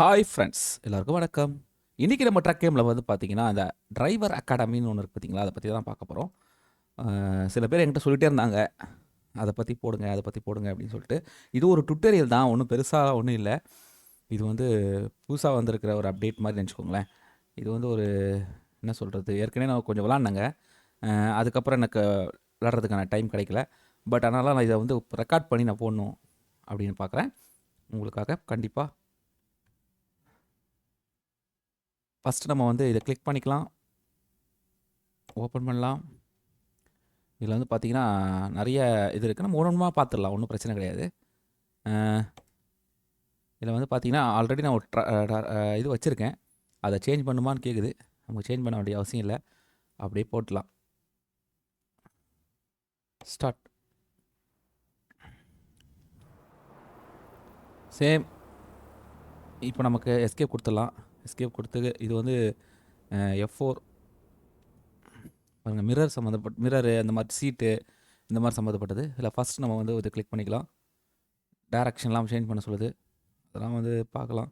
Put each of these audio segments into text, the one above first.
Hi friends எல்லாருக்கும் வணக்கம். இன்றைக்கி நம்ம ட்ரக் கேமில் வந்து பார்த்தீங்கன்னா அந்த டிரைவர் அகாடமின்னு ஒன்று இருக்குது பார்த்தீங்களா, அதை பற்றி தான் பார்க்க போகிறோம். சில பேர் என்கிட்ட சொல்லிகிட்டே இருந்தாங்க, அதை பற்றி போடுங்க அதை பற்றி போடுங்க அப்படின்னு சொல்லிட்டு. இது ஒரு டுட்டோரியல் தான், ஒன்றும் பெருசாக ஒன்றும் இல்லை. இது வந்து புதுசாக வந்திருக்கிற ஒரு அப்டேட் மாதிரி நினச்சிக்கோங்களேன். இது வந்து ஒரு என்ன சொல்கிறது, ஏற்கனவே நான் கொஞ்சம் விளாட்னேங்க. அதுக்கப்புறம் எனக்கு விளாட்றதுக்கான டைம் கிடைக்கல. பட் அதனால் நான் இதை வந்து ரெக்கார்ட் பண்ணி நான் போடணும் அப்படின்னு பார்க்குறேன் உங்களுக்காக. கண்டிப்பாக ஃபஸ்ட்டு நம்ம வந்து இதை கிளிக் பண்ணிக்கலாம், ஓப்பன் பண்ணலாம். இதில் வந்து பார்த்திங்கன்னா நிறைய இது இருக்குது, நம்ம ஒன்று பார்த்துடலாம், ஒன்றும் பிரச்சனை கிடையாது. இதில் வந்து பார்த்திங்கன்னா ஆல்ரெடி நான் ஒரு இது வச்சுருக்கேன், அதை சேஞ்ச் பண்ணுமான்னு கேட்குது. நமக்கு சேஞ்ச் பண்ண வேண்டிய அவசியம் இல்லை, அப்படியே போட்டலாம். ஸ்டார்ட். சேம். இப்போ நமக்கு எஸ்கேப் கொடுத்துடலாம். எஸ்கேப் கொடுத்து இது வந்து F4 பாருங்கள், மிரர் சம்மந்தப்பட்ட மிரரு, அந்த மாதிரி சீட்டு, இந்த மாதிரி சம்மந்தப்பட்டது. இதில் ஃபஸ்ட் நம்ம வந்து இதை கிளிக் பண்ணிக்கலாம். டைரக்ஷன்லாம் சேஞ்ச் பண்ண சொல்லுது, அதெல்லாம் வந்து பார்க்கலாம்.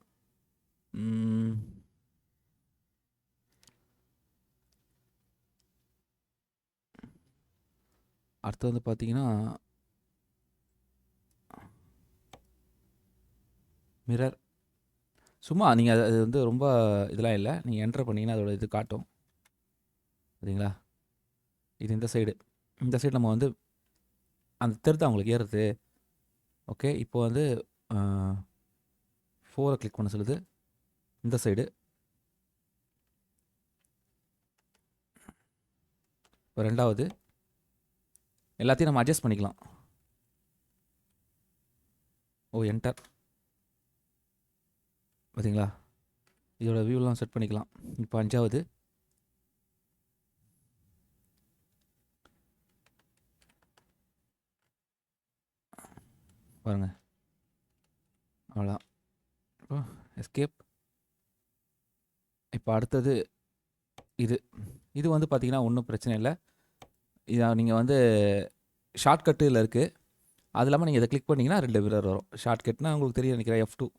அடுத்து வந்து பார்த்தீங்கன்னா மிரர். சும்மா நீங்கள் அது வந்து ரொம்ப இதெல்லாம் இல்லை, நீங்கள் என்டர் பண்ணிங்கன்னா அதோட இது காட்டும் சரிங்களா. இது இந்த சைடு, இந்த சைடு நம்ம வந்து அந்த தெருதான் உங்களுக்கு ஏறுறது. ஓகே, இப்போ வந்து 4 கிளிக் பண்ண சொல்லுது. இந்த சைடு இப்போ ரெண்டாவது, எல்லாத்தையும் நம்ம அட்ஜஸ்ட் பண்ணிக்கலாம். ஓ என்டர், பார்த்தீங்களா, இதோட வியூலாம் செட் பண்ணிக்கலாம். இப்போ அஞ்சாவது, பாருங்கள், அவ்வளோதான். இப்போ எஸ்கேப். இப்போ அடுத்தது இது இது வந்து பார்த்திங்கன்னா ஒன்றும் பிரச்சனை இல்லை. இதை நீங்கள் வந்து ஷார்ட்கட்டு இதில் இருக்குது. அது இல்லாமல் நீங்கள் இதை கிளிக் பண்ணிங்கன்னா 2 மிரர் வரும். ஷார்ட்கட்னா உங்களுக்கு தெரியும் நினைக்கிறேன், F2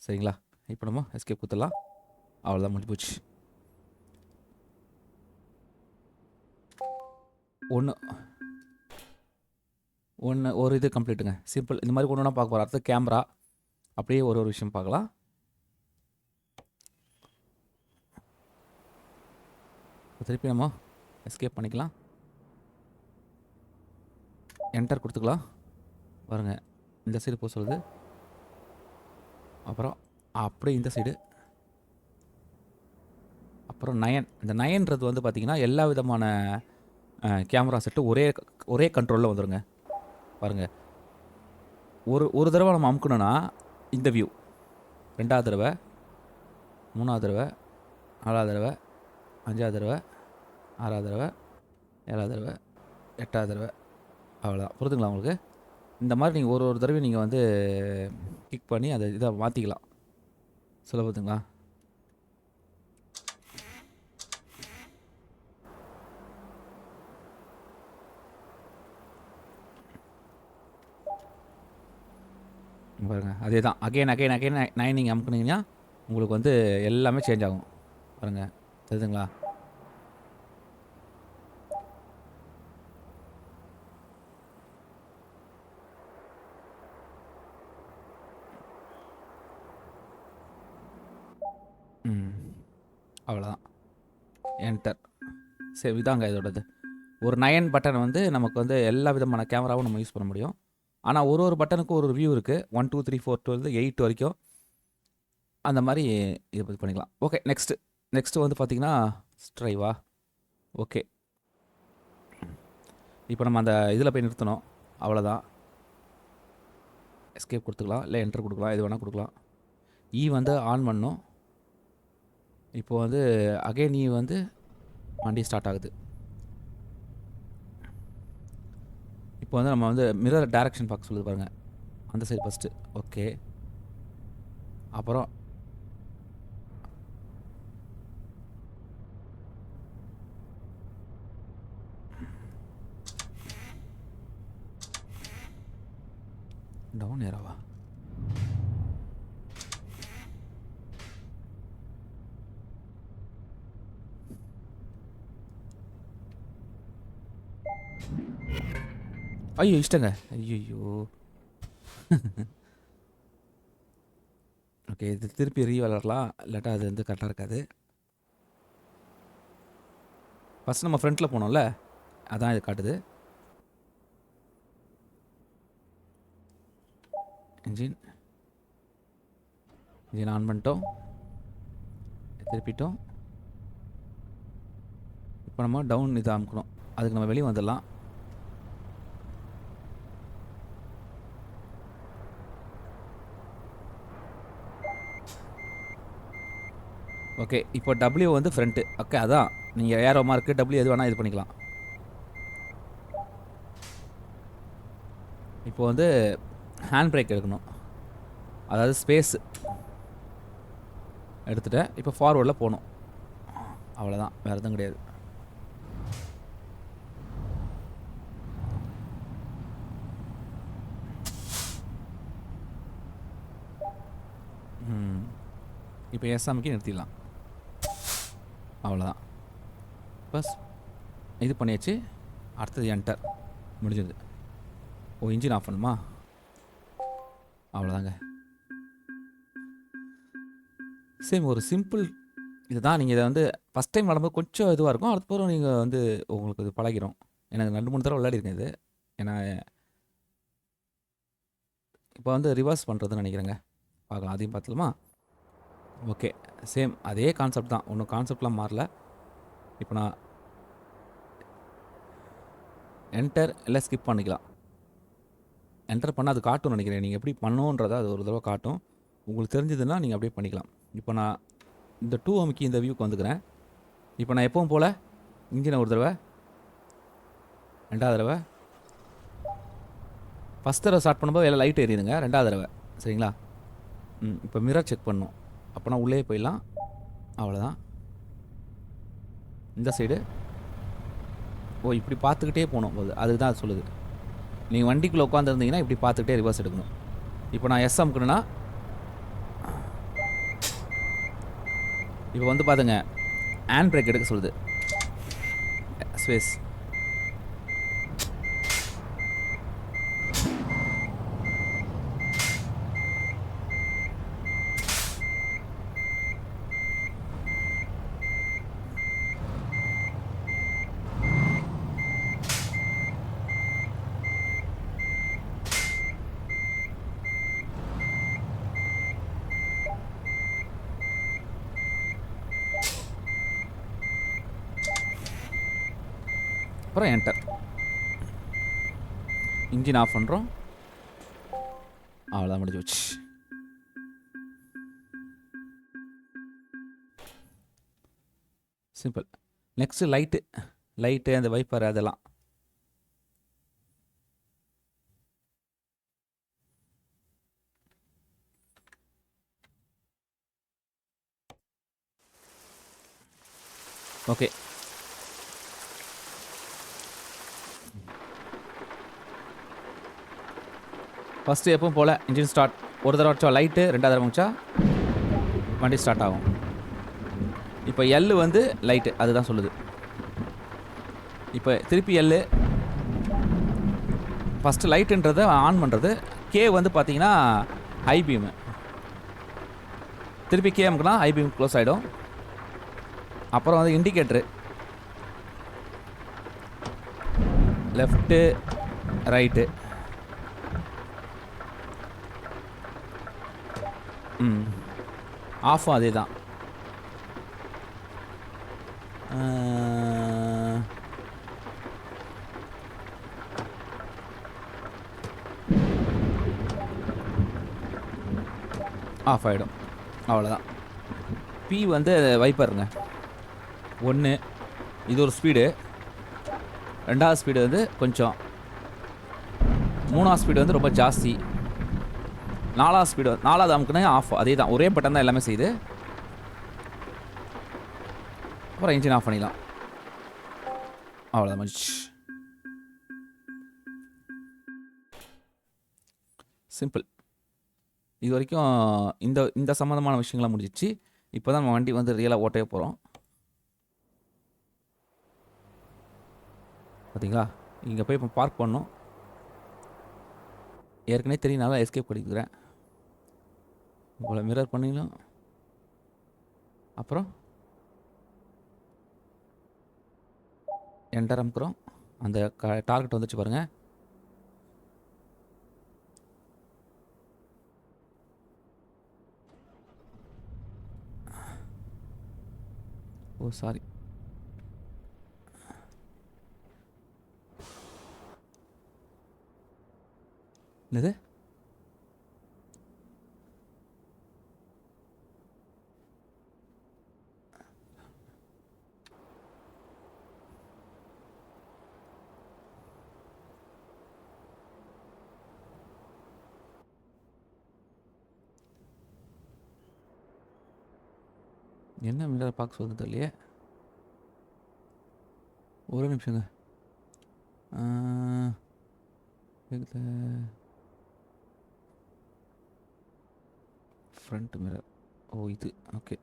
சரிங்களா. இப்போ நம்ம எஸ்கேப் கொடுத்துடலாம், அவ்வளோதான், முடிஞ்சு போச்சு. ஒரு இது கம்ப்ளீட்டுங்க, சிம்பிள். இந்த மாதிரி ஒன்று ஒன்றா பார்க்க போகிறோம். அடுத்து கேமரா, அப்படியே ஒரு விஷயம் பார்க்கலாம். திருப்பி நம்ம எஸ்கேப் பண்ணிக்கலாம், என்டர் கொடுத்துக்கலாம். பாருங்கள், இந்த சைடு போக சொல்லுது. அப்புறம் அப்படியே இந்த சைடு, அப்புறம் 9. இந்த 9ன்றது வந்து பார்த்திங்கன்னா எல்லா விதமான கேமரா செட்டு ஒரே கண்ட்ரோலில் வந்துடுங்க. பாருங்கள், ஒரு தடவை நம்ம அமுக்கணுன்னா இந்த வியூ, 2வது தடவை, 3வது தடவை, 4வது தடவை, 5வது தடவை, 6வது தடவை, 7வது தடவை, 8வது தடவை, அவ்வளோதான். புரியுதுங்களா உங்களுக்கு? இந்த மாதிரி நீங்கள் ஒரு தடவை நீங்கள் வந்து கிளிக் பண்ணி அதை இதை மாற்றிக்கலாம். சுலபத்துங்களா? பாருங்கள், அதே தான். அகைன் 9 நீங்கள் அமுக்குனீங்கன்னா உங்களுக்கு வந்து எல்லாமே சேஞ்ச் ஆகும். பாருங்கள், தெரியுதுங்களா? அவ்வளோதான், என்டர். சரி, இதாங்க இதோடது. ஒரு 9 பட்டன் வந்து நமக்கு வந்து எல்லா விதமான கேமராவும் நம்ம யூஸ் பண்ண முடியும். ஆனால் ஒரு பட்டனுக்கும் ஒரு வியூ இருக்குது. 1 2 3 4 12 8 வரைக்கும் அந்த மாதிரி இதை பற்றி பண்ணிக்கலாம். ஓகே, நெக்ஸ்ட்டு வந்து பார்த்திங்கன்னா ஸ்ட்ரைவா. ஓகே, இப்போ நம்ம அந்த இதில் போய் நிறுத்தணும், அவ்வளோதான். எஸ்கேப் கொடுத்துக்கலாம், இல்லை என்டர் கொடுக்கலாம், எது வேணால் கொடுக்கலாம். வந்து ஆன் பண்ணணும். இப்போ வந்து அகைன் வந்து வண்டி ஸ்டார்ட் ஆகுது. இப்போ வந்து நம்ம வந்து மிரர் டைரக்ஷன் பார்க்க சொல்லுது பாருங்கள், அந்த சைடு ஃபஸ்ட்டு. ஓகே, அப்புறம் டவுன் ஏறாவா? ஐயோ இஷ்டங்க. ஐயோ. ஓகே, இது திருப்பி வளரலாம், இல்லாட்டா அது வந்து கரெக்டாக இருக்காது. ஃபஸ்ட் நம்ம ஃப்ரண்ட்டில் போனோம்ல, அதான் இது காட்டுது. இன்ஜின் ஆன் பண்ணிட்டோம், திருப்பிட்டோம். இப்போ நம்ம டவுன் இதை அமுக்கணும், அதுக்கு நம்ம வெளியே வந்துடலாம். ஓகே, இப்போ டபிள்யூ வந்து ஃப்ரண்ட்டு. ஓகே, அதான் நீங்கள் ஏரோ மார்க்கு டபிள்யூ எது வேணால் இது பண்ணிக்கலாம். இப்போ வந்து ஹேண்ட் பிரேக் எடுக்கணும், அதாவது ஸ்பேஸ் எடுத்துகிட்டேன். இப்போ ஃபார்வர்டில் போகணும், அவ்வளோதான், வேறு எதுவும் கிடையாது. இப்போ எஸ் அமைக்கி நிறுத்திடலாம், அவ்வளோதான். பஸ் இது பண்ணியாச்சு. அடுத்தது என்டர், முடிஞ்சது. ஓ, இன்ஜின் ஆஃப் பண்ணுமா? அவ்வளோதாங்க. சேம் ஒரு சிம்பிள் இதுதான். நீங்கள் இதை வந்து ஃபஸ்ட் டைம் விளாடும்போது கொஞ்சம் இதுவாக இருக்கும், அடுத்தப்பறம் நீங்கள் வந்து உங்களுக்கு இது பழகிடும். எனக்கு 2-3 தடவை விளையாடிருக்கேன் இது. ஏன்னா இப்போ வந்து ரிவர்ஸ் பண்ணுறதுன்னு நினைக்கிறேங்க, பார்க்கலாம், அதையும் பார்த்துலாமா? ஓகே, சேம் அதே கான்செப்ட் தான், ஒன்றும் கான்செப்ட்லாம் மாறல. இப்போ நான் என்டர் இல்லை ஸ்கிப் பண்ணிக்கலாம். என்டர் பண்ணால் அது காட்டும்னு நினைக்கிறேன், நீங்கள் எப்படி பண்ணணுன்றதை அது ஒரு தடவை காட்டும். உங்களுக்கு தெரிஞ்சதுன்னா நீங்கள் அப்படியே பண்ணிக்கலாம். இப்போ நான் இந்த 2 அமுக்கி இந்த வியூக்கு வந்துக்கிறேன். இப்போ நான் எப்பவும் போல் இன்ஜினை ஒரு தடவை, ரெண்டாவது தடவை, ஃபஸ்ட் தடவை ஸ்டார்ட் பண்ணும்போது எல்லாம் லைட் எரியுதுங்க, ரெண்டாவது தடவை சரிங்களா? இப்போ மிரர் செக் பண்ணணும், அப்போனா உள்ளே போயிடலாம், அவ்வளோதான். இந்த சைடு ஓ, இப்படி பார்த்துக்கிட்டே போகணும் போது, அதுக்கு தான் அது சொல்லுது. நீங்கள் வண்டிக்குள்ளே உட்காந்துருந்தீங்கன்னா இப்படி பார்த்துக்கிட்டே ரிவர்ஸ் எடுக்கணும். இப்போ நான் எஸ் அமுக்கணுன்னா இப்போ வந்து பாருங்க, ஹேண்ட் பிரேக் எடுக்க சொல்லுது, ஸ்பேஸ். அப்புறம் என்டர், இன்ஜின் ஆஃப் பண்ணுறோம், அவ்வளோதான், முடிஞ்சு வச்சு. சிம்பிள். நெக்ஸ்ட்டு லைட்டு அந்த வைப்பர் அதெல்லாம். ஓகே, ஃபஸ்ட்டு எப்பவும் போல் இன்ஜின் ஸ்டார்ட், ஒரு தடவை வச்சா லைட்டு, ரெண்டாவது தடவை வச்சா வண்டி ஸ்டார்ட் ஆகும். இப்போ எல்லு வந்து லைட்டு, அதுதான் சொல்லுது. இப்போ திருப்பி எல்லு, ஃபஸ்ட்டு லைட்டுன்றதை ஆன் பண்ணுறது. கே வந்து பார்த்தீங்கன்னா ஹை பீமு, திருப்பி கே அமுக்குனா ஹை பீம் க்ளோஸ் ஆகிடும். அப்புறம் வந்து இண்டிகேட்ரு, லெஃப்ட்டு ரைட்டு, ஆஃபும் அதே தான். ஆஃப் ஆகிடும், அவ்வளோதான். பி வந்து வைப்பருங்க, 1 இது ஒரு ஸ்பீடு, ரெண்டாவது ஸ்பீடு வந்து கொஞ்சம், மூணாவது ஸ்பீடு வந்து ரொம்ப ஜாஸ்தி, நாலாவது ஸ்பீடு, நாலாவது அமுக்குனா ஆஃப், அதே தான், ஒரே பட்டன் தான் எல்லாமே செய்யுது. அப்புறம் இன்ஜின் ஆஃப் பண்ணிடலாம், அவ்வளோதான், முடிச்சு. சிம்பிள். இது வரைக்கும் இந்த சம்மந்தமான விஷயங்கள்லாம் முடிஞ்சிச்சு. இப்போ தான் நம்ம வண்டி வந்து ரியலாக ஓட்டவே போகிறோம். பார்த்தீங்களா, இங்கே போய் இப்போ பார்க் பண்ணோம், ஏற்கனவே தெரியும்னால எஸ்கேப் பண்ணிக்கிறேன். இவ்வளோ மிரர் பண்ணிலும் அப்புறம் என்டர் அமுக்குறோம். அந்த டார்கெட் வந்துச்சு பாருங்கள். ஓ சாரி. என்னது? என்ன மிரர் பார்க்க சொல்லுது தெரியலையே. ஒரு நிமிஷங்க. Front mirror. ஓ இது ஓகே.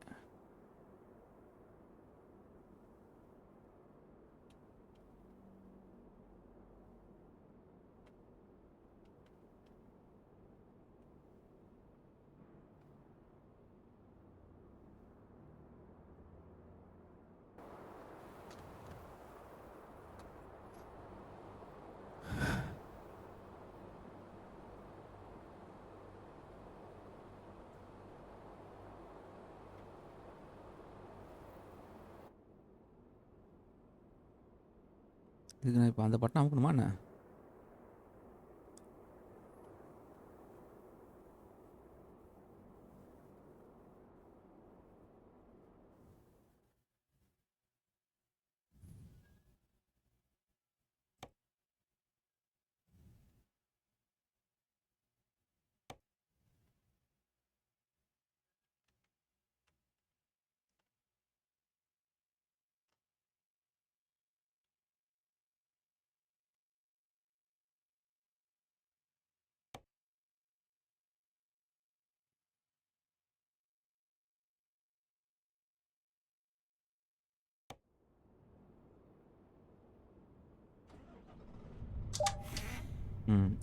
இதுக்கு நான் இப்போ அந்த பட்டன் அமுக்கணுமா என்ன?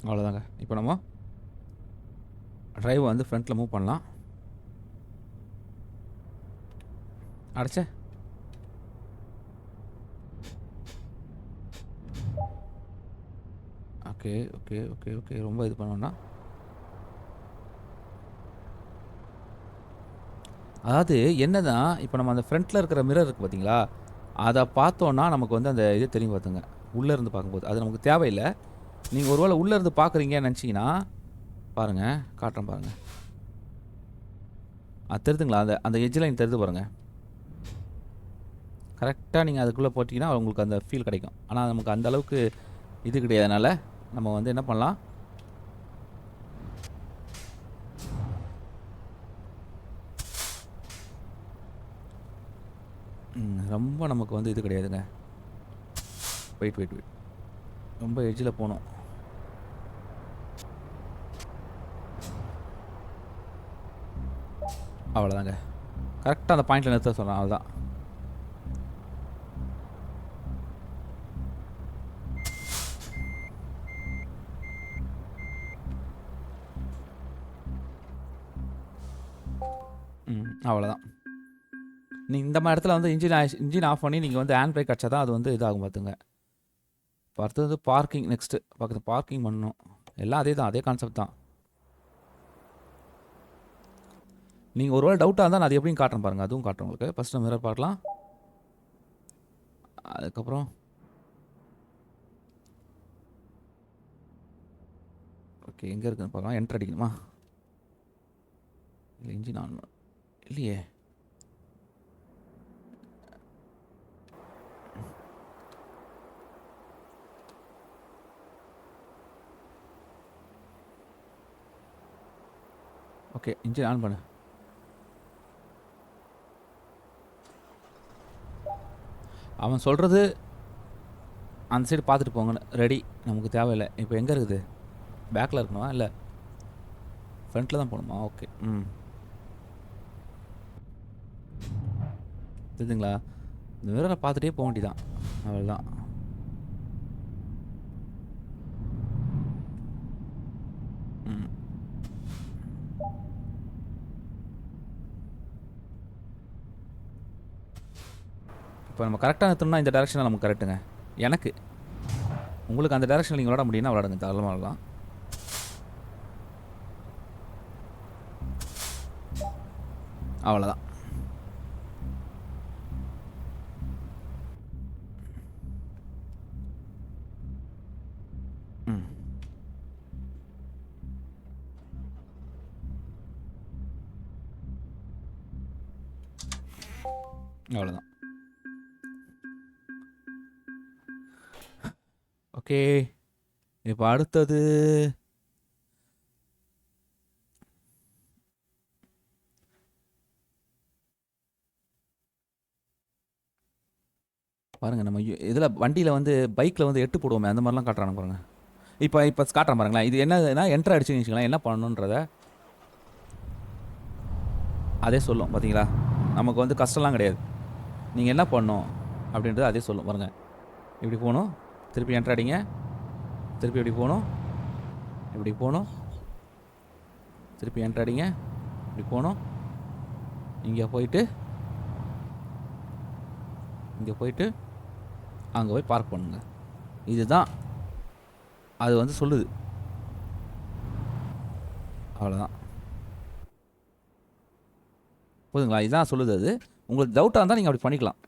அவ்வளோதாங்க. இப்போ நம்ம டிரைவை வந்து ஃப்ரண்ட்டில் மூவ் பண்ணலாம். அடைச்சே. Okay okay okay okay. ரொம்ப இது பண்ணோன்னா அதாவது என்னதான் இப்போ நம்ம அந்த ஃப்ரண்ட்டில் இருக்கிற மிரர் இருக்குது பார்த்தீங்களா, அதை பார்த்தோன்னா நமக்கு வந்து அந்த இது தெரியும் பார்த்துங்க, உள்ளேருந்து பார்க்கும்போது அது நமக்கு தேவையில்லை. நீங்கள் ஒரு வேளை உள்ளேருந்து பார்க்குறீங்கன்னு நினச்சிங்கன்னா பாருங்கள், காட்டுறேன் பாருங்கள். அது தெரியுதுங்களா? அந்த அந்த எட்ஜ் லைன் தெரியுது பாருங்கள். கரெக்டாக நீங்கள் அதுக்குள்ளே போட்டிங்கன்னா உங்களுக்கு அந்த ஃபீல் கிடைக்கும். ஆனால் நமக்கு அந்த அளவுக்கு இது கிடையாதுனால நம்ம வந்து என்ன பண்ணலாம், ரொம்ப நமக்கு வந்து இது கிடையாதுங்க. வெயிட் வெயிட் வெயிட், ரொம்ப எட்ஜில் போகணும். அவ்வளோதாங்க. கரெக்டாக அந்த பாயிண்டில் நிறுத்த சொல்கிறேன், அவ்வளோதான். அவ்வளோதான். நீங்கள் இந்த மாதிரி இடத்துல வந்து இன்ஜின் ஆஃப் பண்ணி நீங்கள் வந்து ஹேண்ட் பிரேக் அடிச்சா தான் அது வந்து இதாகும் பார்த்துங்க. இப்போ அடுத்தது பார்க்கிங். நெக்ஸ்ட்டு பக்கத்து பார்க்கிங் பண்ணணும். எல்லாம் அதே தான், அதே கான்செப்ட் தான். நீங்கள் ஒரு வேளை டவுட்டாக இருந்தால் நான் அது எப்படின்னு காட்டுறேன் பாருங்கள், அதுவும் காட்டுறேன் உங்களுக்கு. ஃபஸ்ட்டு மிரர் பார்க்கலாம். அதுக்கப்புறம் ஓகே, எங்கே இருக்குதுன்னு பார்க்கலாம். என்ட்ரு அடிக்கணுமா? இல்லை, இன்ஜின் ஆன் இல்லையே. ஓகே, இன்ஜின் ஆன் பண்ணு. அவன் சொல்கிறது அந்த சைடு பார்த்துட்டு போங்கன்னு. ரெடி, நமக்கு தேவையில்லை. இப்போ எங்கே இருக்குது? பேக்கில் இருக்கணுமா இல்லை ஃப்ரண்ட்டில் தான் போகணுமா? ஓகே. தெரியுதுங்களா? இந்த மிரரை பார்த்துட்டே போக வேண்டியதான், அவ்வளோதான். இப்போ நம்ம கரெக்டாக நிறுத்தணும்னா இந்த டேரெக்ஷனில் நமக்கு கரெக்டுங்க. எனக்கு உங்களுக்கு அந்த டேரெக்ஷனில் நீங்கள் விளாட முடியும்னா விளாடுங்க, தாராளமாக விளாடலாம். அவ்வளோதான். ம், அவ்வளோதான். ஓகே, இப்போ அடுத்தது பாருங்க. நம்ம இதில் வண்டியில் வந்து பைக்கில் வந்து 8 போடுவோமே, அந்த மாதிரிலாம் காட்டுறாங்க பாருங்க. இப்போ காட்டுறேன் பாருங்களேன். இது என்னதுன்னா என்ட்ரு அடிச்சுன்னு வச்சுக்கலாம். என்ன பண்ணணுன்றத அதே சொல்லும் பார்த்தீங்களா. நமக்கு வந்து கஷ்டம்லாம் கிடையாது. நீங்கள் என்ன பண்ணணும் அப்படின்றது அதே சொல்லும் பாருங்கள். இப்படி போகணும், திருப்பி என்ட்ரு அடிங்க, திருப்பி இப்படி போகணும், இப்படி போகணும், திருப்பி என்ட்ரு அடிங்க, இப்படி போகணும், இங்கே போயிட்டு அங்கே போய் பார்க் பண்ணுங்க. இதுதான் அது வந்து சொல்லுது. அவ்வளோதான், போதுங்களா. இதுதான் சொல்லுது. அது உங்களுக்கு டவுட்டாக இருந்தால் நீங்கள் அப்படி பண்ணிக்கலாம்.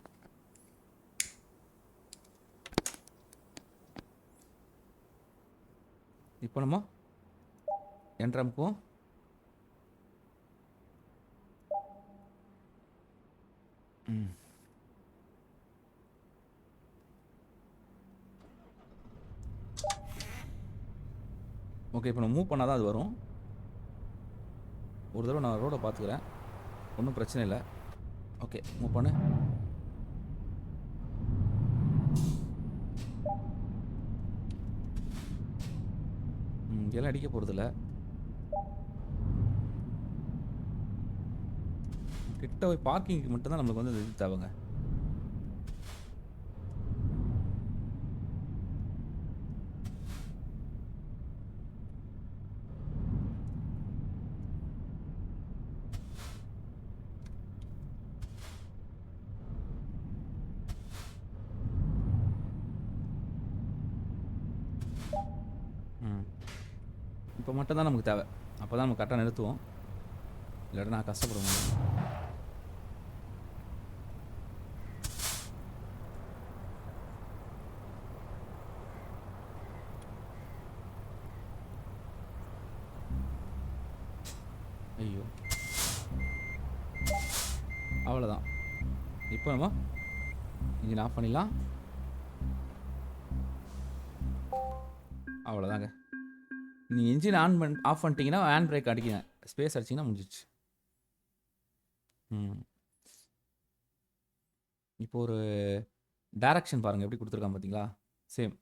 இப்போ நம்ம என்ட்ரமுக்கும் ஓகே. இப்போ நான் மூவ் பண்ணால் தான் அது வரும். ஒரு தடவை நான் ரோடை பார்த்துக்கிறேன், ஒன்றும் பிரச்சனை இல்லை. ஓகே, மூவ் பண்ணு. இங்கெல்லாம் அடிக்க போகிறதில்ல. கிட்ட போய் பார்க்கிங்க்கு மட்டும்தான் நம்மளுக்கு வந்து இது தேவைங்க. இப்போ மட்டும்தான் நமக்கு தேவை. அப்போ தான் நம்ம கரெக்டாக நிறுத்துவோம். இல்லாட்டி நான் கஷ்டப்படுவேன். ஐயோ, அவ்வளோதான். இப்போ நம்ம இன்ஜின் ஆஃப் பண்ணிடலாம். அவ்வளோதாங்க. நீங்கள் இன்ஜின் ஆஃப் பண்ணிட்டீங்கன்னா ஹேண்ட் பிரேக் அடிக்கங்க, ஸ்பேஸ் அடிச்சிங்கன்னா முடிஞ்சிச்சு. இப்போ ஒரு டைரக்ஷன் பாருங்கள் எப்படி கொடுத்துருக்கான் பார்த்தீங்களா. சேம்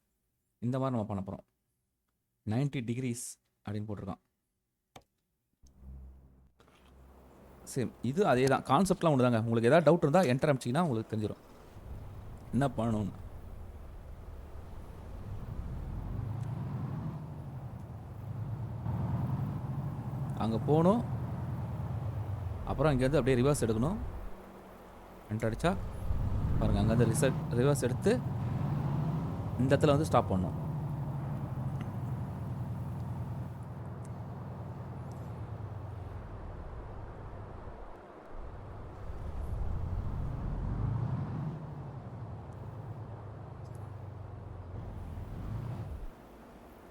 இந்த மாதிரி நம்ம பண்ண போகிறோம். 90 degrees அப்படின்னு போட்டிருக்கான். சேம் இது அதே தான், கான்செப்ட்லாம் ஒன்று தாங்க. உங்களுக்கு ஏதாவது டவுட் இருந்தால் என்டர் அமிச்சிங்கன்னா உங்களுக்கு தெரிஞ்சிடும் என்ன பண்ணணும்னு. அங்கே போகணும், அப்புறம் இங்கேருந்து அப்படியே ரிவர்ஸ் எடுக்கணும். என்டர் அடித்தா பாருங்கள், அங்கேருந்து ரிவர்ஸ் எடுத்து இந்த இடத்துல வந்து ஸ்டாப் பண்ணணும்.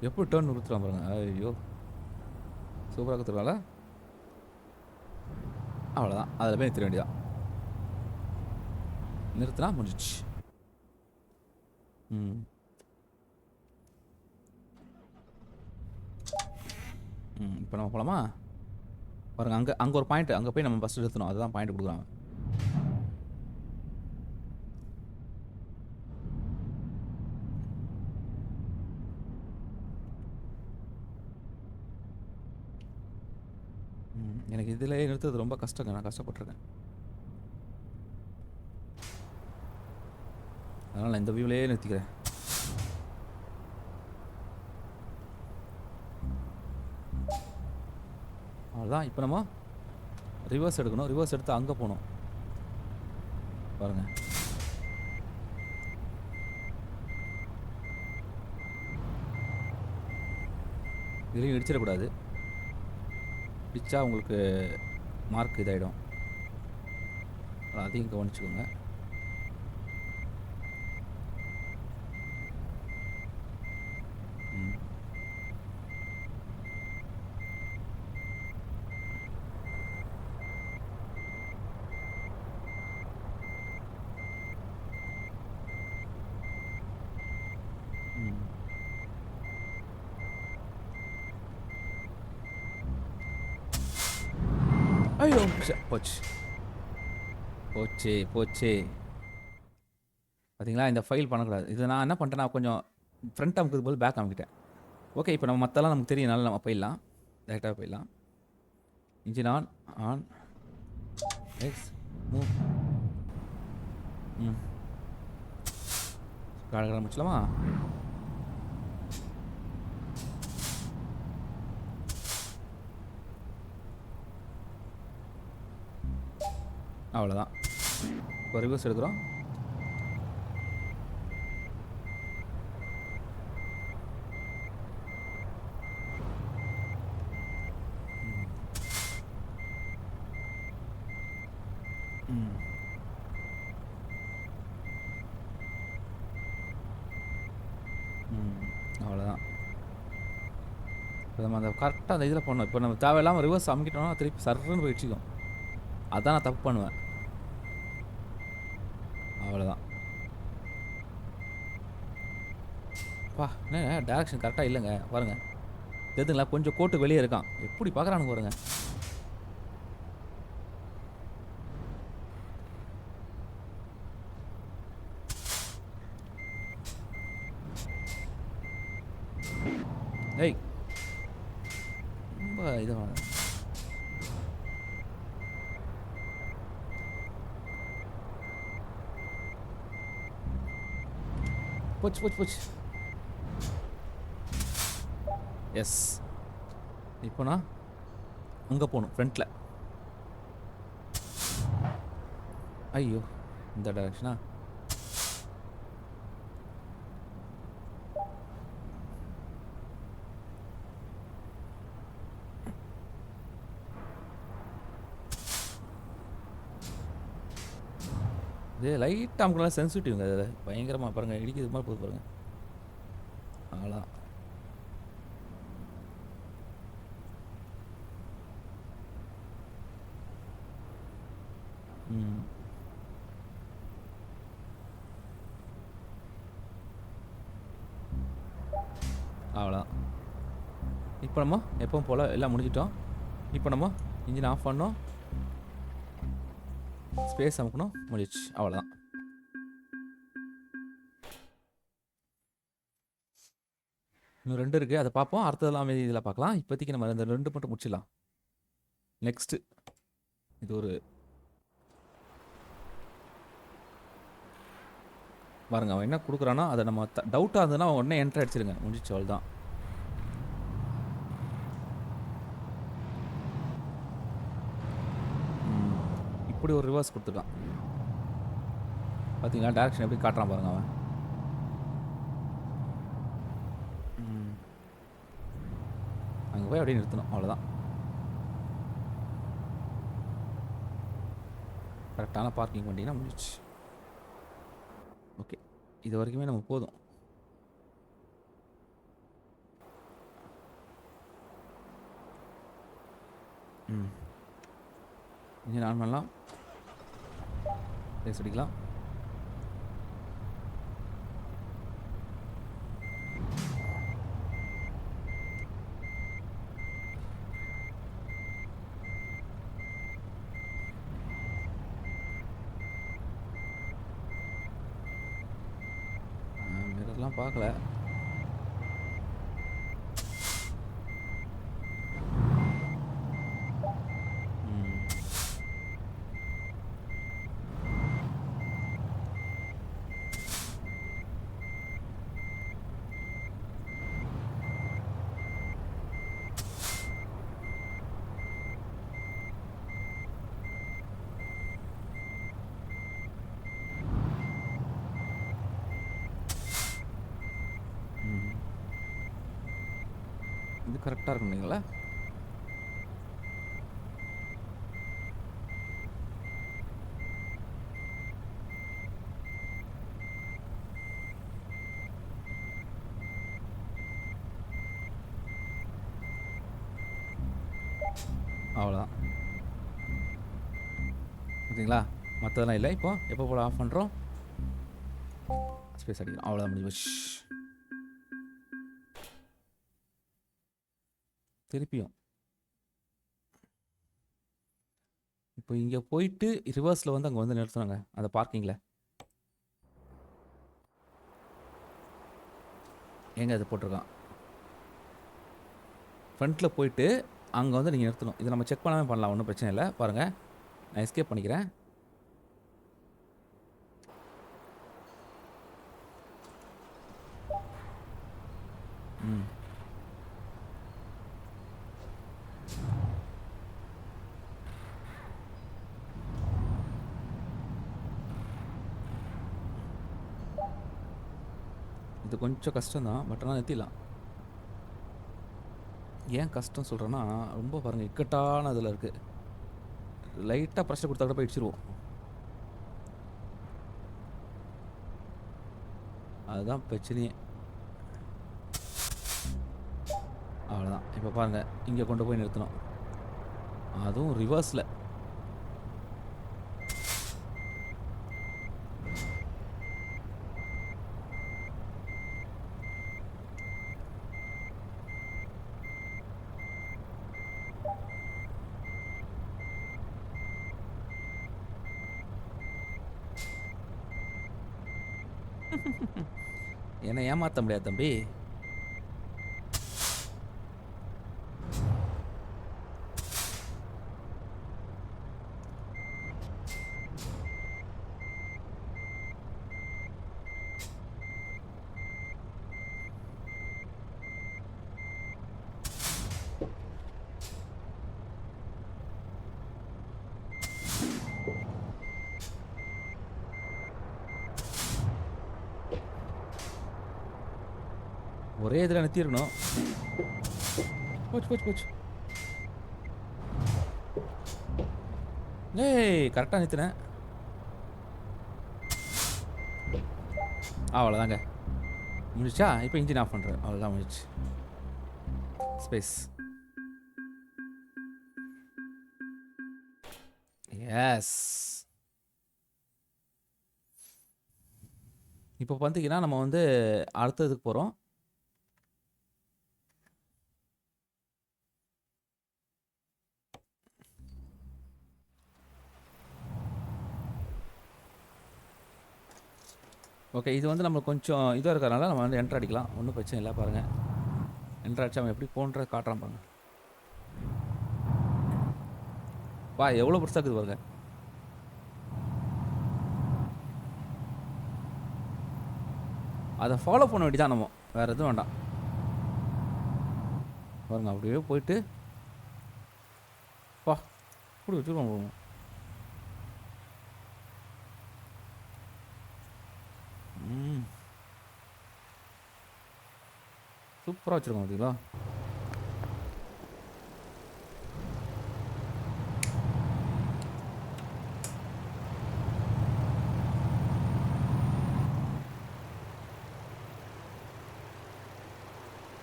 எப்படி டேர்ன் கொடுத்துருவான் பாருங்க. ஐயோ, சூப்பராக கொடுத்துருவாங்களா. அவ்வளோதான், அதில் போய் நிறுத்த வேண்டியதான். நிறுத்தினா முடிஞ்சிச்சு. இப்போ நம்ம போகலாமா பாருங்கள். அங்கே ஒரு பாயிண்ட், அங்கே போய் நம்ம ஃபஸ்ட்டு நிறுத்தணும். அதுதான் பாயிண்ட் கொடுக்குறாங்க. எனக்கு இதில் நிறுத்துறது ரொம்ப கஷ்டங்க, நான் கஷ்டப்பட்டுருக்கேன். அதனால் நான் இந்த வியூவிலே நிறுத்திக்கிறேன். அவ்வளோதான். இப்போ நம்ம ரிவர்ஸ் எடுக்கணும். ரிவர்ஸ் எடுத்து அங்கே போகணும் பாருங்கள். இதுலேயும் இடிச்சிடக்கூடாது. இடிச்சா உங்களுக்கு மார்க் இதாகிடும். அதையும் கவனிச்சுக்கோங்க. ம். ம். ஐயோ! போச்சு. போச்சு, போச்சு. பார்த்தீங்களா? இந்த ஃபெயில் பண்ணக்கூடாது. இது நான் என்ன பண்ணிட்டேன்னா, கொஞ்சம் ஃப்ரண்ட் அமுக்குறதுக்கு பதில் பேக் அமுக்கிட்டேன். ஓகே. இப்போ நம்ம மத்தெல்லாம் நமக்கு தெரியும்னால நம்ம போயிடலாம். டேரெக்டாக போயிடலாம். Engine on, on, X, move. ம். கடகட முடிச்சலாமா? அவ்வளோதான். இப்போ ரிவர்ஸ் எடுக்கிறோம். ம். ம். அவ்வளோதான். இப்போ நம்ம அந்த கரெக்டாக அந்த இதில் பண்ணணும். இப்போ நம்ம தேவையில்லாமல் ரிவர்ஸ் அமுக்கிட்டோம்னா திருப்பி சர்ன்னு போய் இடிச்சிக்கும். அதான் நான் தப்பு பண்ணுவேன். அவ்வளோதான். பா என்ன டேரக்ஷன் கரெக்டாக இல்லைங்க. பாருங்கள் தெரியுதுங்களா? கொஞ்சம் கோட்டு வெளியே இருக்கான். எப்படி பார்க்குறானுங்க பாருங்க. ஏய் ரொம்ப இதாக போச்சு போச்சு போச்சு. எஸ். இப்போ நான் அங்கே போகணும் ஃப்ரண்ட்டில். ஐயோ இந்த டைரக்ஷனா? இது லைட்டாக நமக்குலாம் சென்சிட்டிவ்ங்க. அது பயங்கரமாக பாருங்கள் இடிக்கிறது மாதிரி போது பாருங்கள். அவ்வளோதான். ம். அவ்வளோதான். இப்போ நம்ம எப்பவும் போல் எல்லாம் முடிஞ்சிட்டோம். இப்போ நம்ம இன்ஜின் ஆஃப் பண்ணோம், ஸ்பேஸ் அமுக்கணும், முடிச்சு. அவ்வளோதான். இன்னும் 2 இருக்குது, அதை பார்ப்போம். அடுத்ததெல்லாம் இதில் பார்க்கலாம். இப்போதைக்கு நம்ம இந்த 2 மட்டும் முடிச்சிடலாம். நெக்ஸ்ட்டு இது ஒரு பாருங்க, அவன் என்ன கொடுக்குறானோ அதை நம்ம டவுட்டாக இருந்ததுன்னா அவன் உடனே என்ட்ரு அடிச்சிருங்க, முடிஞ்சிச்சு. அவள் தான். இப்படி ஒரு ரிவர்ஸ் கொடுத்துருக்கான். பார்த்தீங்களா டேரக்ஷன் எப்படி காட்டுறான் பாருங்க அவன். அங்கே போய் அப்படியே நிறுத்தணும். அவ்வளோதான். கரெக்டான பார்க்கிங் பண்ணிங்கன்னா முடிச்சு. ஓகே, இது வரைக்குமே நம்ம போதும். இன்ஜின் ஆன் பண்ணலாம், ரேஸ் அடிக்கலாம். மிரர்லாம் பார்க்கல. கரெக்டாக இருக்குங்களா? அவ்வளோதான். ஓகேங்களா? மற்றதெல்லாம் இல்லை. இப்போ எப்போ போல் ஆஃப் பண்ணுறோம், ஸ்பேஸ் அடிக்கிறோம். அவ்வளோதான், முடிஞ்சு போச்சு. திருப்பியும் இப்போ இங்கே போயிட்டு ரிவர்ஸில் வந்து அங்கே வந்து நிறுத்தணுங்க அந்த பார்க்கிங்கில். எங்கே அது போட்டிருக்கான்? ஃப்ரண்ட்டில் போயிட்டு அங்கே வந்து நீங்கள் நிறுத்தணும். இதை நம்ம செக் பண்ணாமல் பண்ணலாம், ஒன்றும் பிரச்சனை இல்லை. பாருங்கள், நான் எஸ்கேப் பண்ணிக்கிறேன். இது கொஞ்சம் கஷ்டம்தான், பட் ஆனால் நிறுத்திடலாம். ஏன் கஷ்டம் சொல்கிறேன்னா, ரொம்ப பாருங்கள் இக்கட்டான இதில் இருக்குது. லைட்டாக ப்ரெஷர் கொடுத்தா கூட போய் இடிச்சிருவோம். அதுதான் பிரச்சனையே. அவ்வளோதான். இப்போ பாருங்கள், இங்கே கொண்டு போய் நிறுத்தணும், அதுவும் ரிவர்ஸில். என்னை ஏமாற்ற முடியாது தம்பி. ஒரே இதில் நிறுத்திருக்கணும். போச்சு போச்சு போச்சு. ஏய், கரெக்டாக நிறுத்தினேன். அவ்வளோதாங்க, முடிச்சா. இப்போ இன்ஜின் ஆஃப் பண்ணுறேன், அவ்வளோதான், முடிச்சு. ஸ்பேஸ். எஸ். இப்போ பார்த்தீங்கன்னா நம்ம வந்து அடுத்ததுக்கு போகிறோம். ஓகே, இது வந்து நம்ம கொஞ்சம் இதாக இருக்கிறனால நம்ம வந்து என்ட்ரு அடிக்கலாம், ஒன்றும் பிரச்சனை இல்லை. பாருங்கள், என்ட்ரு அடிச்சு அவன் எப்படி போன்ற காட்டுறான் பாருங்க. வா, எவ்வளோ பெருசாக இருக்குது பாருங்க. அதை ஃபாலோ பண்ண வேண்டி தான் நம்ம, வேறு எதுவும் வேண்டாம். பாருங்க, அப்படியே போயிட்டு பா இப்படி வச்சுருவோம் போவோம். சூப்பராக வச்சுருக்கோம் பார்த்தீங்களா?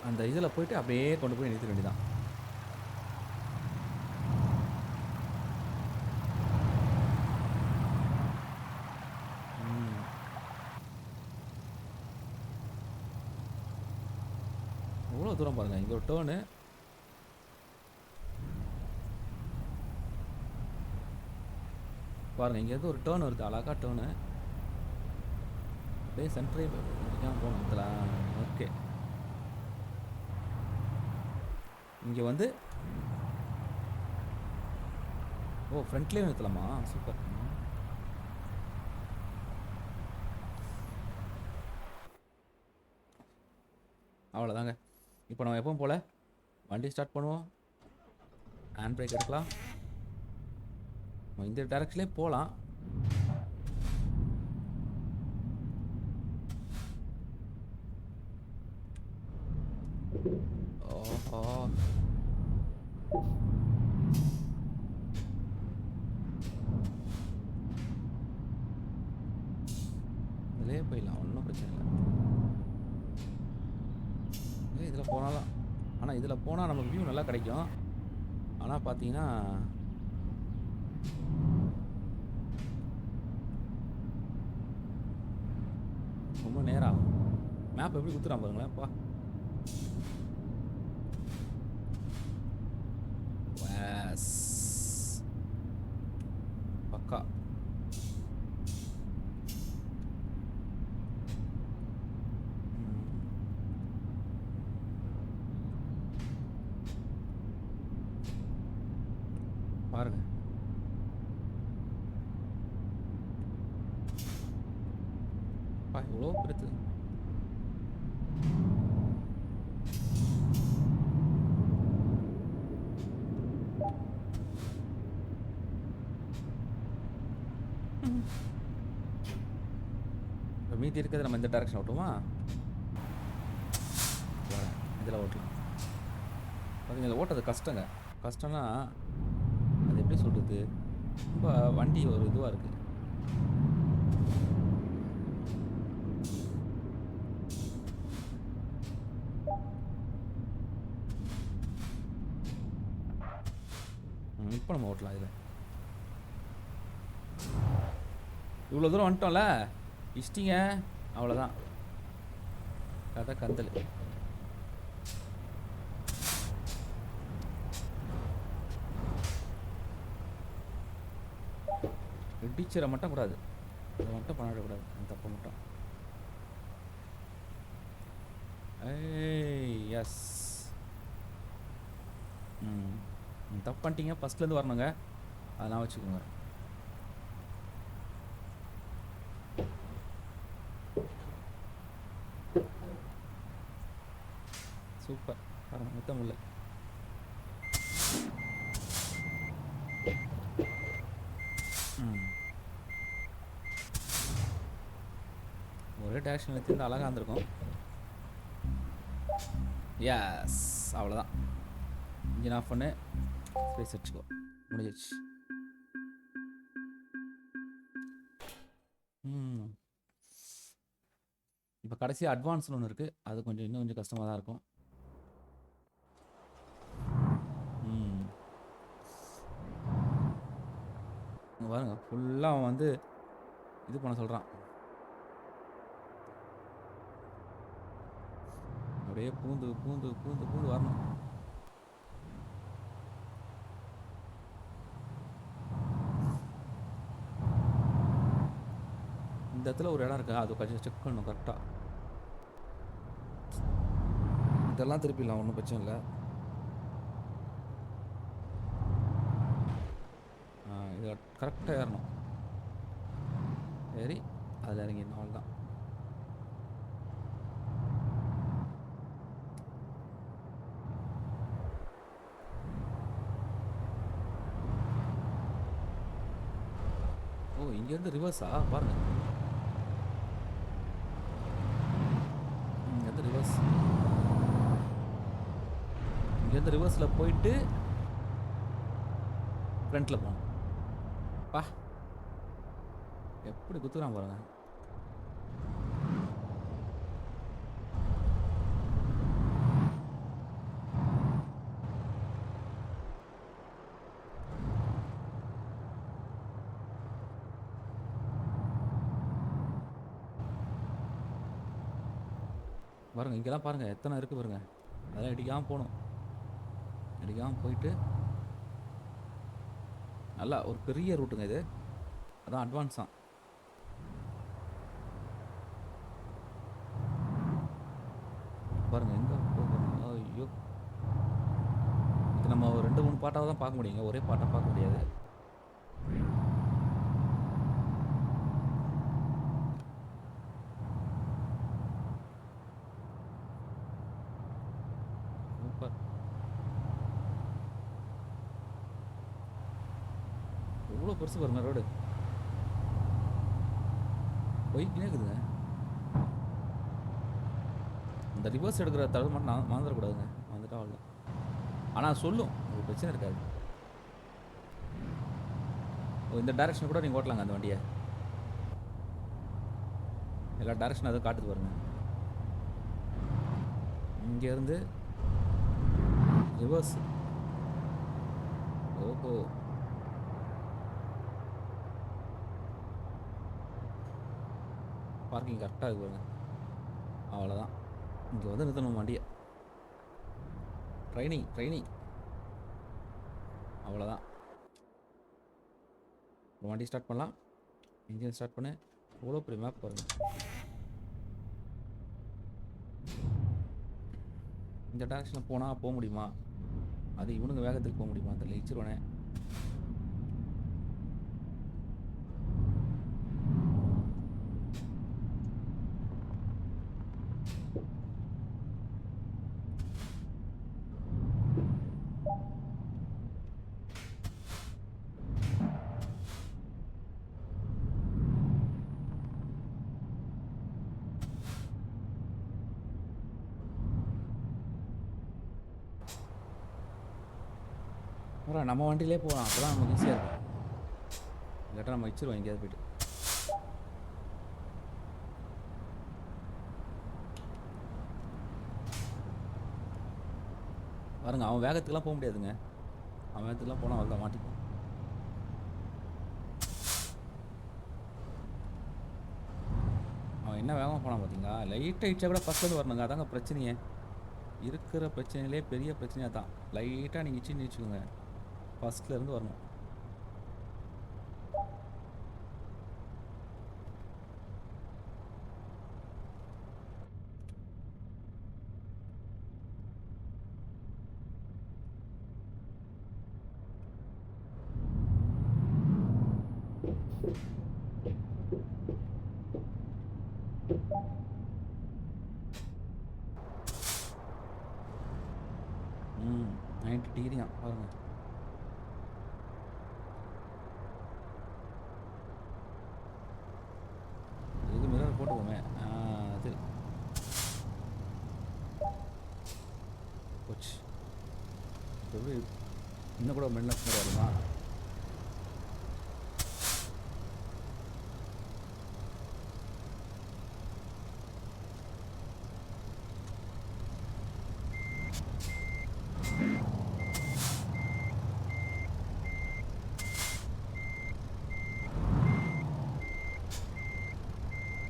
அந்த இதில் போயிட்டு அப்படியே கொண்டு போய் நிறுத்த வேண்டியதான். எவ்வளோ தூரம் பாருங்கள், இங்கே ஒரு டேர்னு. பாருங்கள், இங்கேருந்து ஒரு டேர்ன் வருது, அழகாக டேர்னு. அப்படியே சென்ட்ரே முடிக்காமல் போகணும். ஓகே, இங்கே வந்து ஃப்ரண்ட்லேயே நிறுத்தலாமா? சூப்பர். அவ்வளோதாங்க. இப்போ நம்ம எப்பவும் போல் வண்டி ஸ்டார்ட் பண்ணுவோம், ஹேண்ட் பிரேக் எடுக்கலாம், இந்த டைரக்ஷன்லேயே போகலாம். ஓஹோ, இதிலே போயிடலாம், ஒன்றும் பிரச்சனை இல்லை. இதில் போனாலும் ஆனால் இதில் போனால் நமக்கு வியூ நல்லா கிடைக்கும். ஆனால் பார்த்தீங்கன்னா ரொம்ப நேரம் ஆகும். மேப் எப்படி குத்துறான் பாருங்களேன்ப்பா. பக்கா. பாருங்க இவ்வளோ பெருத்து. மீதி இருக்கிறது நம்ம இந்த டைரக்ஷன் ஓட்டுமா? இதில் ஓட்டலாம். பார்த்தீங்க இதில் ஓட்டுறது கஷ்டங்க. கஷ்டம்னா அது எப்படி சொல்கிறது, ரொம்ப வண்டி ஒரு இதுவாக இருக்குது. இப்போ நம்ம ஓட்டலாம். இதில் இவ்வளோ தூரம் வந்துட்டோம்ல, இஷ்டிங்க அவ்வளோதான், கதை கந்தல். டீச்சரை மட்டும் கூடாது, அதை மட்டும் பண்ணிடக்கூடாது, அந்த தப்பை மட்டும். எஸ் தப்பு பண்ணிட்டீங்க, ஃபஸ்ட்லேருந்து வரணுங்க, அதெல்லாம் வச்சுக்கோங்க. சூப்பர் பாருங்க, முத்தம் இல்லை. ஒரே டேரக்ஷன் வச்சுருந்து அழகாக இருந்திருக்கும். எஸ் அவ்வளோதான். இன்ஜின் ஆஃப் பண்ணு, ஸ்பேஸ் வச்சுக்கோ, முடிஞ்சிச்சு. இப்போ கடைசி அட்வான்ஸ்னு ஒன்று இருக்குது, அது கொஞ்சம் இன்னும் கொஞ்சம் கஷ்டமாக தான் இருக்கும். பாருங்க ஃபுல்லாக அவன் வந்து இது பண்ண சொல்கிறான். அப்படியே பூந்து பூந்து பூந்து பூந்து வரணும். இந்த இடத்துல ஒரு இடம் இருக்கா, அது கொஞ்சம் செக் பண்ணணும் கரெக்டாக. இதெல்லாம் திருப்பிடலாம், ஒன்றும் பிரச்சனை இல்லை. இதில் கரெக்டாக ஏறணும். சரி, அதில் இறங்கி நாள் தான். ஓ, இங்கேருந்து ரிவர்ஸா பாருங்க, இங்கேருந்து ரிவர்ஸ். இங்கேருந்து ரிவர்ஸில் போயிட்டு ஃப்ரண்ட்டில் போகணும். பா எப்படி குத்துறான் பாருங்க. பாருங்க இங்கெல்லாம் பாருங்க எத்தனை இருக்குது பாருங்க. அதெல்லாம் இடிக்காமல் போகணும், இடிக்காமல் போயிட்டு நல்லா ஒரு பெரிய ரூட்டுங்க இது, அதான் அட்வான்ஸ் தான். பாருங்க எங்கே போகணும். ஐயோ, இது நம்ம ஒரு 2-3 பாட்டாக தான் பார்க்க முடியுங்க, ஒரே பாட்டாக பார்க்க முடியாது. சூப்பர். எவ்வளோ பெருசு பாருங்க ரோடு, போய்க்கினே இருக்குதுங்க. இந்த ரிவர்ஸ் எடுக்கிற தடவை மட்டும் நான் மறந்துடக்கூடாதுங்க, வந்துட்டா அவ்வளோ. ஆனால் சொல்லும், ஒரு பிரச்சனை இருக்காது. இந்த டைரக்ஷன் கூட நீங்கள் ஓட்டலாங்க அந்த வண்டியை. எல்லா டைரக்ஷன் அதுவும் காட்டுது பாருங்க. இங்கேருந்து ரிவர்ஸ். ஓஹோ! பார்க்கிங் கரெக்டாக இருக்கு பாருங்க. அவ்வளோதான். இங்கே வந்து நிறுத்தணும் வண்டியை. ட்ரைனிங் அவ்வளோதான். வண்டி ஸ்டார்ட் பண்ணலாம். இன்ஜின் ஸ்டார்ட் பண்ணு. எவ்வளோ பெரிய மேப் பாருங்க. இந்த டேரக்ஷனில் போனால் போக முடியுமா? அது இவனுங்க வேகத்துக்கு போக முடியுமா? தெரியல. இச்சிருவானே. நம்ம வண்டியிலே போகலாம். அப்போ தான் நமக்கு ஈஸியாக இருக்கும். இல்லாட்டா நம்ம வச்சிருவோம் எங்கேயாவது போய்ட்டு. பாருங்க, அவன் வேகத்துக்குலாம் போக முடியாதுங்க. அவன் வேகத்துக்குலாம் போனால் அவள் தான் மாட்டிப்போம். அவன் என்ன வேகமாக போனான் பார்த்தீங்களா? லைட்டாக இடிச்சா கூட ஃபஸ்ட்லேருந்து வரணுங்க. அதாங்க பிரச்சனையே. இருக்கிற பிரச்சனையிலே பெரிய பிரச்சனையாக தான். லைட்டாக நீங்கள் இடிச்சு வச்சுக்கோங்க, ஃபஸ்ட்லேருந்து வரணும். ம் 90 டிகிரி தான் பாருங்க. இதுக்கு மிரர் போட்டுக்கோமே. அது போச்சு. எப்படி இன்னும் கூட மெல்லஸ் மாதிரி வருமா?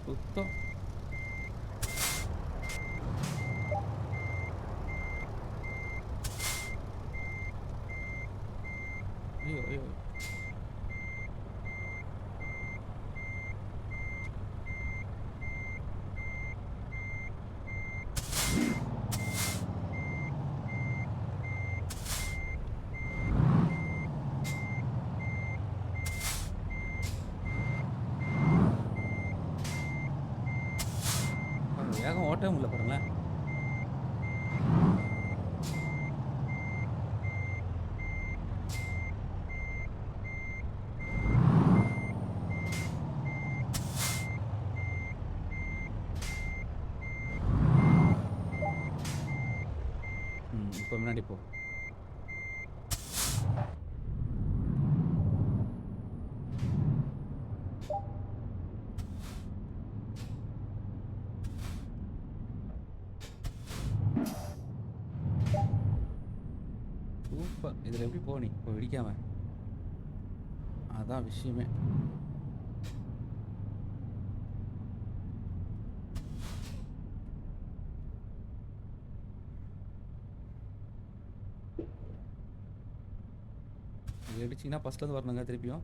சுத்தம். ஐயோ ஐயோ. வேகம் ஓட்டவே முடியல பாருங்களேன். இப்போ முன்னாடி போ. சூப்பர். இதில் எப்படி போனி இப்போ வெடிக்காம? அதான் விஷயமே. வெடிச்சிங்கன்னா ஃபஸ்ட்லேருந்து வரணுங்க திருப்பியும்.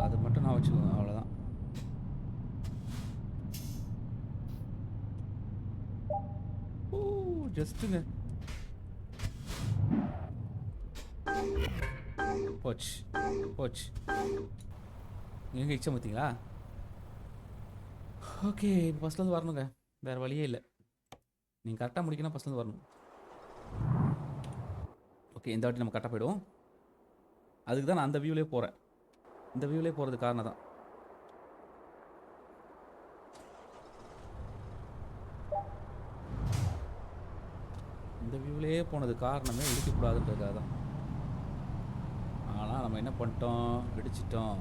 அது மட்டும் நான் வச்சுக்கோங்க, அவ்வளோதான். ஜஸ்ட்டுங்க போச்சு போச்சு. எங்கே இச்சம் பார்த்தீங்களா? ஓகே, இப்போ ஃபஸ்ட்லேருந்து வரணுங்க. வேறு வழியே இல்லை. நீங்கள் கரெக்டாக முடிக்கணும், ஃபஸ்ட்லேருந்து வரணும். ஓகே, இந்த வாட்டி நம்ம கரெக்டாக போய்டுவோம். அதுக்கு தான் நான் அந்த வியூவிலே போகிறேன். இந்த வியூவிலே போகிறது காரணம் தான். இந்த வியூவிலே போனது காரணமே இடிக்கக்கூடாதுன்றதுக்காக தான். ஆனால் நம்ம என்ன பண்ணிட்டோம், இடிச்சிட்டோம்.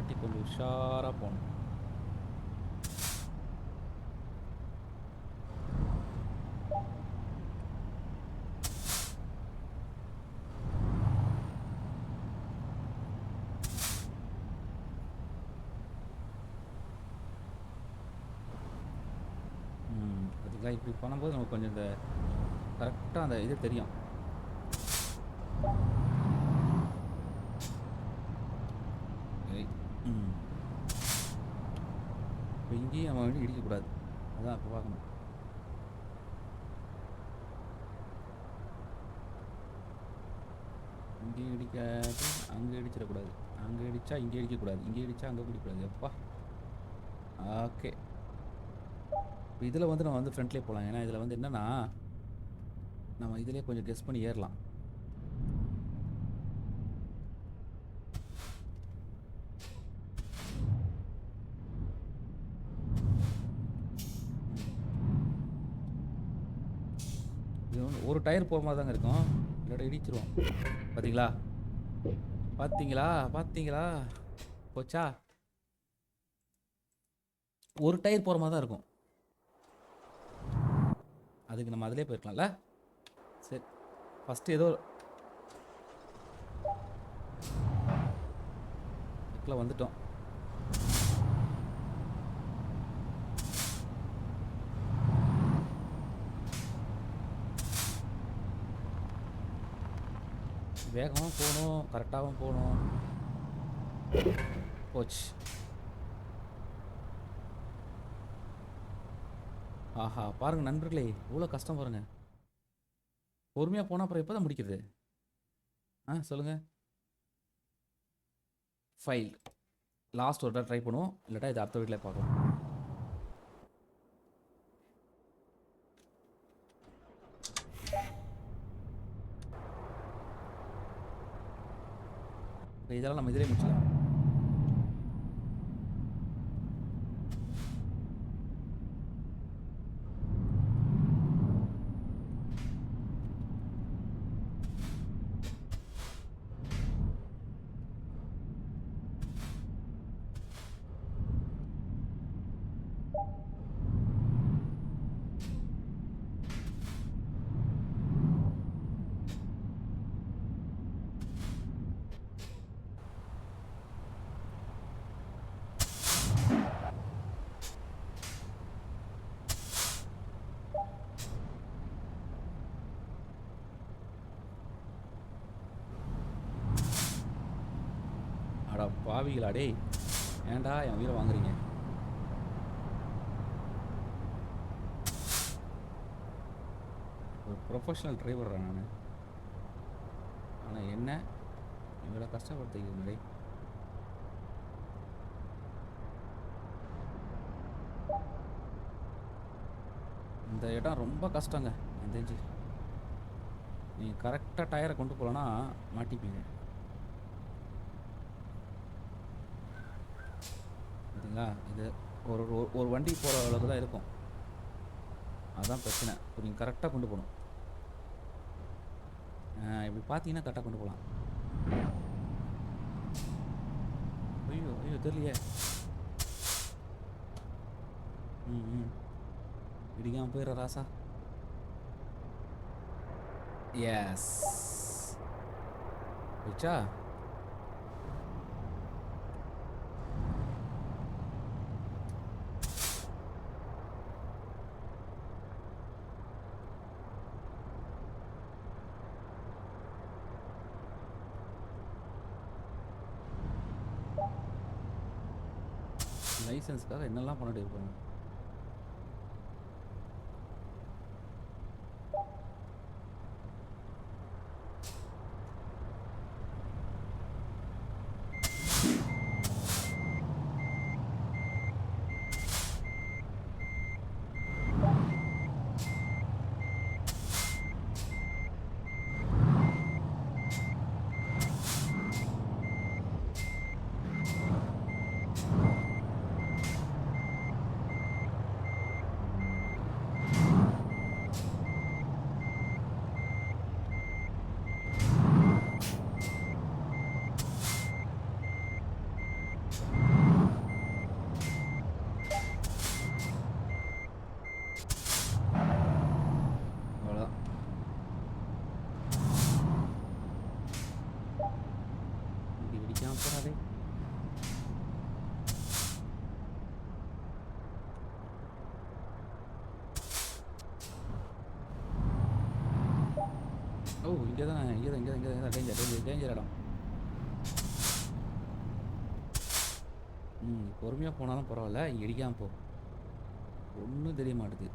வாட்டி கொஞ்சம் உஷாராக போகணும். பார்த்தீங்களா, இப்படி பண்ணும்போது நமக்கு கொஞ்சம் இந்த கரெக்டாக அந்த இது தெரியும். இப்போ இங்கேயும் நம்ம வந்து இடிக்கக்கூடாது, அதான் இப்போ பார்க்கணும். இங்கேயும் இடிக்காது, அங்கே இடிச்சிடக்கூடாது. அங்கே இடித்தா இங்கே இடிக்கக்கூடாது, இங்கே இடித்தா அங்கே பிடிக்கூடாது. எப்பா ஓகே. இப்போ இதில் வந்து நம்ம வந்து ஃப்ரண்ட்லேயே போகலாம். ஏன்னா இதில் வந்து என்னென்னா நம்ம இதிலே கொஞ்சம் கெஸ் பண்ணி ஏறலாம். இது வந்து ஒரு டயர் போகிற மாதிரி தாங்க இருக்கும், இல்லாட்ட இடிச்சிருவோம். பார்த்தீங்களா பார்த்தீங்களா பார்த்தீங்களா போச்சா? ஒரு டயர் போகிற மாதிரி தான் இருக்கும். அதுக்கு நம்ம அதிலே போயிருக்கலாம்ல. சரி, ஃபஸ்ட்டு ஏதோ இதுக்குள்ள வந்துட்டோம். வேகமாக போகணும், கரெக்டாகவும் போகணும். போச்சு. ஆஹா, பாருங்கள் நண்பர்களே, இவ்வளோ கஷ்டம் பாருங்கள். பொறுமையாக போனால் அப்புறம் எப்போ தான் முடிக்கிறது? சொல்லுங்கள். ஃபைல் லாஸ்ட் ஒரு ட்ரை பண்ணுவோம், இல்லாட்டா இது அடுத்த வீட்டில் பார்க்கலாம். இதெல்லாம் நம்ம இதிலே முடிச்சிடலாம். அடா பாவிகளா டேய், ஏன்டா என் உயிரை வாங்குறீங்க? ஒரு ப்ரொஃபஷனல் டிரைவரா நான், ஆனால் என்ன இவ்வளோ கஷ்டப்படுத்திக்கிறீங்களே. இந்த இடம் ரொம்ப கஷ்டங்க எனக்கு தெரிஞ்சு. நீங்கள் கரெக்டாக டயரை கொண்டு போகலன்னா மாட்டிப்பீங்க. பார்த்தீங்களா, இது ஒரு ஒரு வண்டி போகிற அளவுக்கு தான் இருக்கும், அதுதான் பிரச்சனை. இப்போ நீங்கள் கரெக்டாக கொண்டு போகணும். இப்படி பார்த்தீங்கன்னா கரெக்டாக கொண்டு போகலாம். ஐயோ ஐயோ தெரியலையே. இடிக்காமல் போயிடுற ராசா. எஸ் போச்சா? லைசன்ஸ்க்காக என்னெல்லாம் பண்ணிட்டு இருப்பாங்க. இடிக்காம போறாதே. ஓ! இங்கே தான் டேஞ்சர் இடம். பொறுமையா போனாலும் பரவாயில்ல. இங்க இடிக்காம போ. ஒண்ணும் தெரிய மாட்டுது.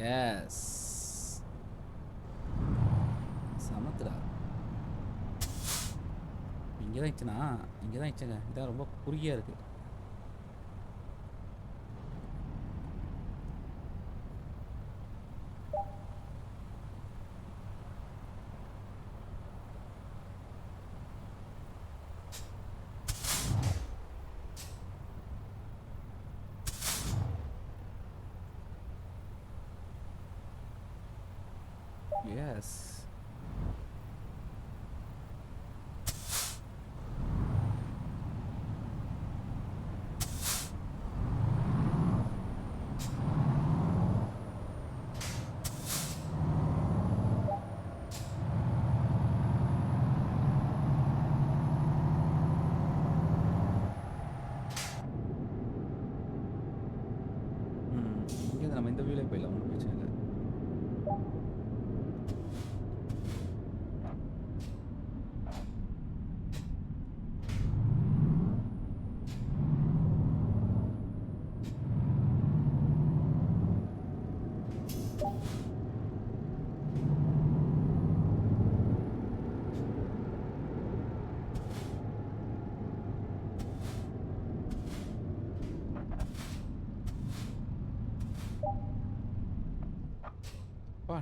எஸ். சமத்துடா. இங்கே தான் இச்சுனா இங்கே தான் இச்சுங்க. இதான் ரொம்ப குறுகியா இருக்கு. எஸ். இங்கே நம்ம இந்த வியூலே போயிடலாம். ஒன்றும் பிரச்சனை இல்லை.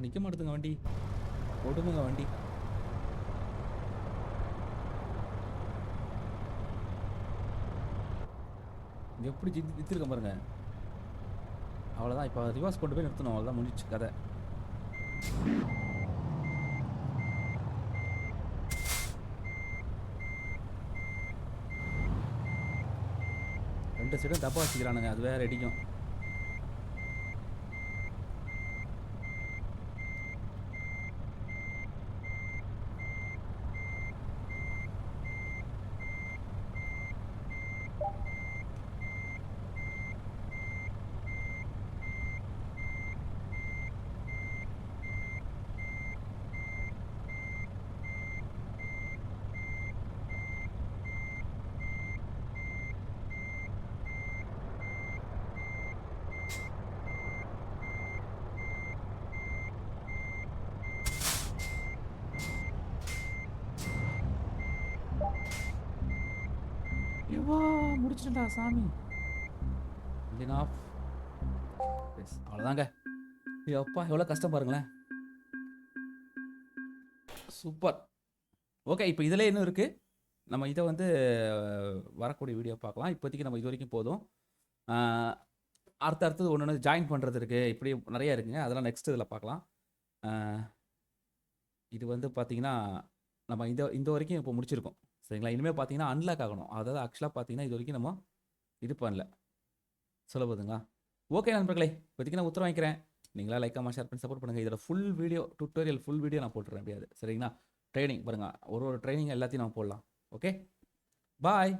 நிற்க மாட்டுதுங்க வண்டி. கொடுமைங்க வண்டி. எப்படி நிறுத்திருக்க பாருங்க. அவ்வளோதான். இப்போ ரிவர்ஸ் கொண்டு போய் நிறுத்தணும். அவ்வளோதான், முடிஞ்சிச்சு கதை. ரெண்டு சைடும் தப்பா வச்சுக்கிறானுங்க. அது வேற அடிக்கும். ஐயோ, முடிச்சிட்டா சாமி. அவ்வளோதாங்க. அப்பா எவ்வளோ கஷ்டம் பாருங்களேன். சூப்பர். ஓகே, இப்போ இதில் இன்னும் இருக்குது. நம்ம இதை வந்து வரக்கூடிய வீடியோ பார்க்கலாம். இப்போதைக்கு நம்ம இது வரைக்கும் போதும். அடுத்தடுத்தது ஒன்று ஜாயின் பண்ணுறது இருக்குது. இப்படி நிறையா இருக்குங்க. அதெல்லாம் நெக்ஸ்ட் இதில் பார்க்கலாம். இது வந்து பார்த்தீங்கன்னா நம்ம இந்த வரைக்கும் இப்போ முடிச்சிருக்கோம். சரிங்களா? இனிமேல் பார்த்தீங்கன்னா அன்லாக் ஆகணும். அதாவது ஆக்சுவலாக பார்த்தீங்கன்னா இது வரைக்கும் நம்ம இது பண்ணல. சொல்ல போதுங்களா? ஓகே நண்பர்களே, இப்போதைக்கு நான் உத்தரவு வாங்கிக்கிறேன். நீங்களா லைக் கமெண்ட் ஷேர் பண்ணி சப்போர்ட் பண்ணுங்கள். இதோட full video tutorial full video நான் போட்டுறேன் எப்படியாது. சரிங்களா? ட்ரைனிங் பாருங்கள். ஒரு ட்ரைனிங் எல்லாத்தையும் நான் போடலாம். ஓகே, பாய்.